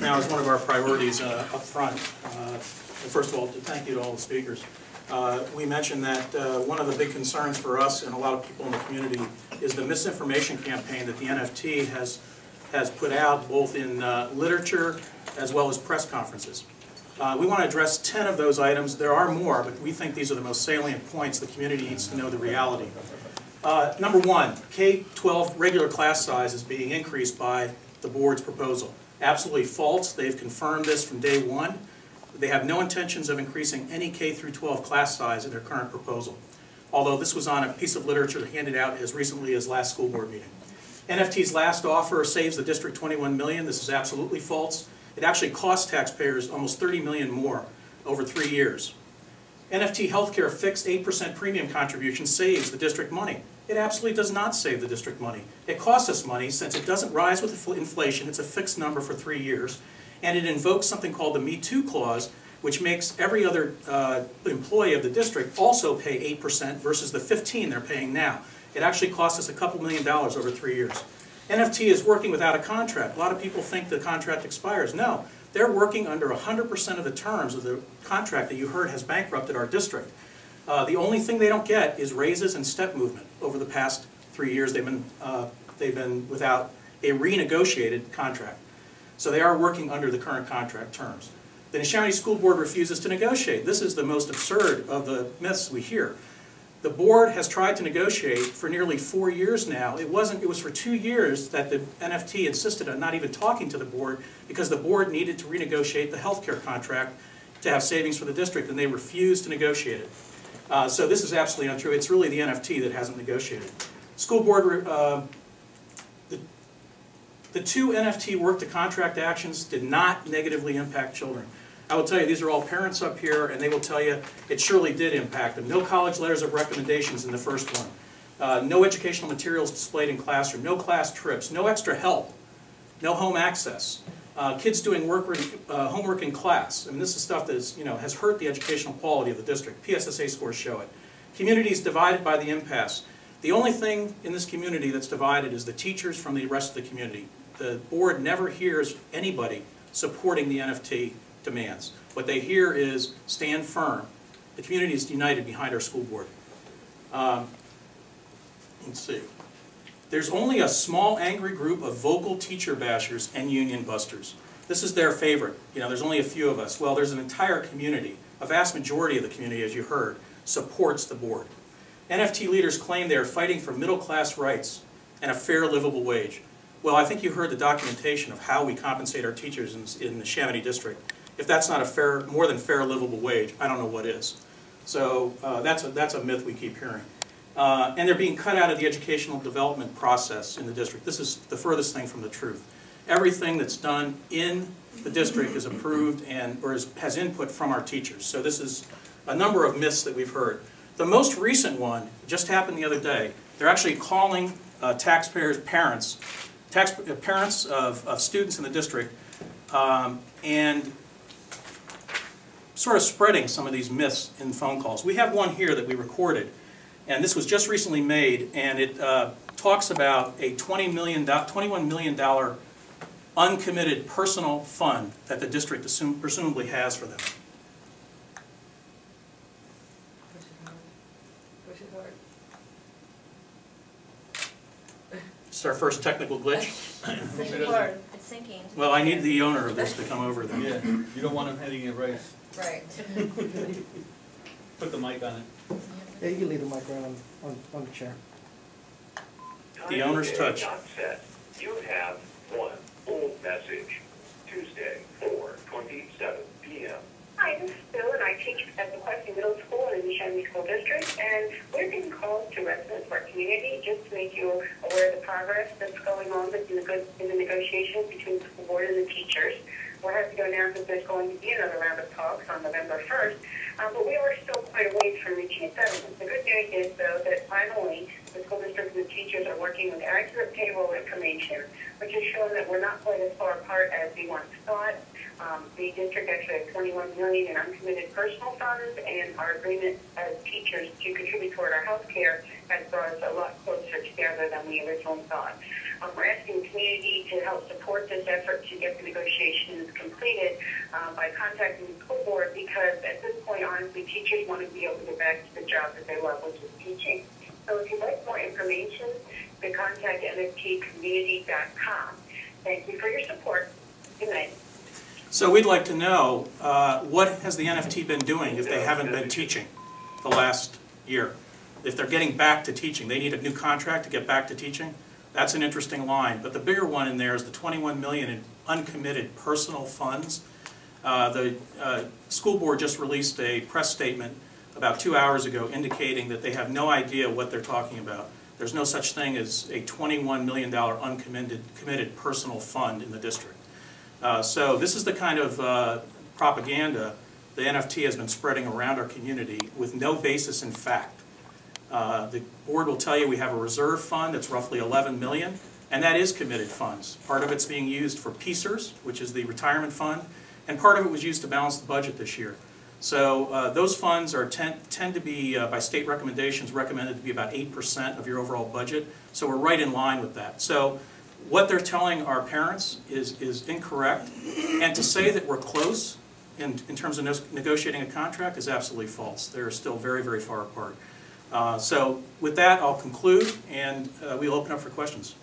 now is one of our priorities up front. First of all, thank you to all the speakers. We mentioned that one of the big concerns for us and a lot of people in the community is the misinformation campaign that the NFT has put out, both in literature as well as press conferences. We want to address 10 of those items. There are more, but we think these are the most salient points. The community needs to know the reality. Number one, K-12 regular class size is being increased by the board's proposal. Absolutely false. They've confirmed this from day one. They have no intentions of increasing any K-12 class size in their current proposal, although this was on a piece of literature handed out as recently as last school board meeting. NFT's last offer saves the district $21 million. This is absolutely false. It actually costs taxpayers almost $30 million more over 3 years. NFT healthcare fixed 8% premium contribution saves the district money. It absolutely does not save the district money. It costs us money since it doesn't rise with inflation. It's a fixed number for 3 years. And it invokes something called the Me Too clause, which makes every other employee of the district also pay 8% versus the 15% they're paying now. It actually costs us a couple $1 million over 3 years. NFT is working without a contract. A lot of people think the contract expires. No, they're working under 100% of the terms of the contract that you heard has bankrupted our district. The only thing they don't get is raises and step movement. Over the past 3 years, they've been without a renegotiated contract. So they are working under the current contract terms. The Neshaminy School Board refuses to negotiate. This is the most absurd of the myths we hear. The board has tried to negotiate for nearly 4 years now. It was for 2 years that the NFT insisted on not even talking to the board because the board needed to renegotiate the healthcare contract to have savings for the district, and they refused to negotiate it. So this is absolutely untrue. It's really the NFT that hasn't negotiated. School board, the 2 NFT work-to-contract actions did not negatively impact children. I will tell you, these are all parents up here, and they will tell you it surely did impact them. No college letters of recommendations in the first one. No educational materials displayed in classroom. No class trips. No extra help. No home access. Kids doing homework in class. I mean, this is stuff that is, has hurt the educational quality of the district. PSSA scores show it. Communities divided by the impasse. The only thing in this community that's divided is the teachers from the rest of the community. The board never hears anybody supporting the NFT demands. What they hear is stand firm. The community is united behind our school board. Let's see. There's only a small angry group of vocal teacher bashers and union busters. This is their favorite. There's only a few of us. Well, there's an entire community. A vast majority of the community, as you heard, supports the board. NFT leaders claim they are fighting for middle-class rights and a fair, livable wage. Well, I think you heard the documentation of how we compensate our teachers in the Neshaminy district. If that's not a more than fair, livable wage, I don't know what is. So that's a myth we keep hearing. And they're being cut out of the educational development process in the district. This is the furthest thing from the truth. Everything that's done in the district is approved or has input from our teachers. So this is a number of myths that we've heard. The most recent one just happened the other day. They're actually calling taxpayers' parents of students in the district and sort of spreading some of these myths in phone calls. We have one here that we recorded, and this was just recently made, and it talks about a $21 million uncommitted personal fund that the district presumably has for them. This is our first technical glitch. It's sinking. Well, I need the owner of this to come over then. Yeah, you don't want him heading a race. Right. Put the mic on it. Yeah, you can leave the mic right on the chair. The owner's touch. You have one old message. Tuesday, 4:27 p.m. Hi, this is Bill, and I teach at the Quincy Middle School in the Neshaminy School District, and we're getting calls to residents of our community just to make you aware of the progress that's going on in the negotiations between the school board and the teachers. we're happy to announce that there's going to be another round of talks on November 1st, but we are still quite a ways from reaching a settlement. The good news is, though, that finally the school district and the teachers are working with accurate payroll information, which has shown that we're not quite as far apart as we once thought. The district actually has $21 million in uncommitted personal funds, and our agreement as teachers to contribute toward our health care has brought us a lot closer together than we originally thought. We're asking the community to help support this effort to get the negotiations completed by contacting the school board, because at this point, honestly, teachers want to be able to get back to the job that they love, which is teaching. So if you'd like more information, you can contact nftcommunity.com. Thank you for your support. Good night. So we'd like to know, what has the NFT been doing if they haven't been teaching the last year? If they're getting back to teaching, they need a new contract to get back to teaching? That's an interesting line. But the bigger one in there is the $21 million in uncommitted personal funds. The school board just released a press statement about 2 hours ago indicating that they have no idea what they're talking about. There's no such thing as a $21 million uncommitted personal fund in the district. So this is the kind of propaganda the NFT has been spreading around our community with no basis in fact. The board will tell you we have a reserve fund that's roughly $11 million, and that is committed funds. Part of it's being used for PSERS, which is the retirement fund, and part of it was used to balance the budget this year. So those funds are tend to be, by state recommendations, recommended to be about 8% of your overall budget. So we're right in line with that. So what they're telling our parents is incorrect, and to say that we're close in terms of negotiating a contract is absolutely false. They're still very, very far apart. So with that, I'll conclude, and we'll open up for questions.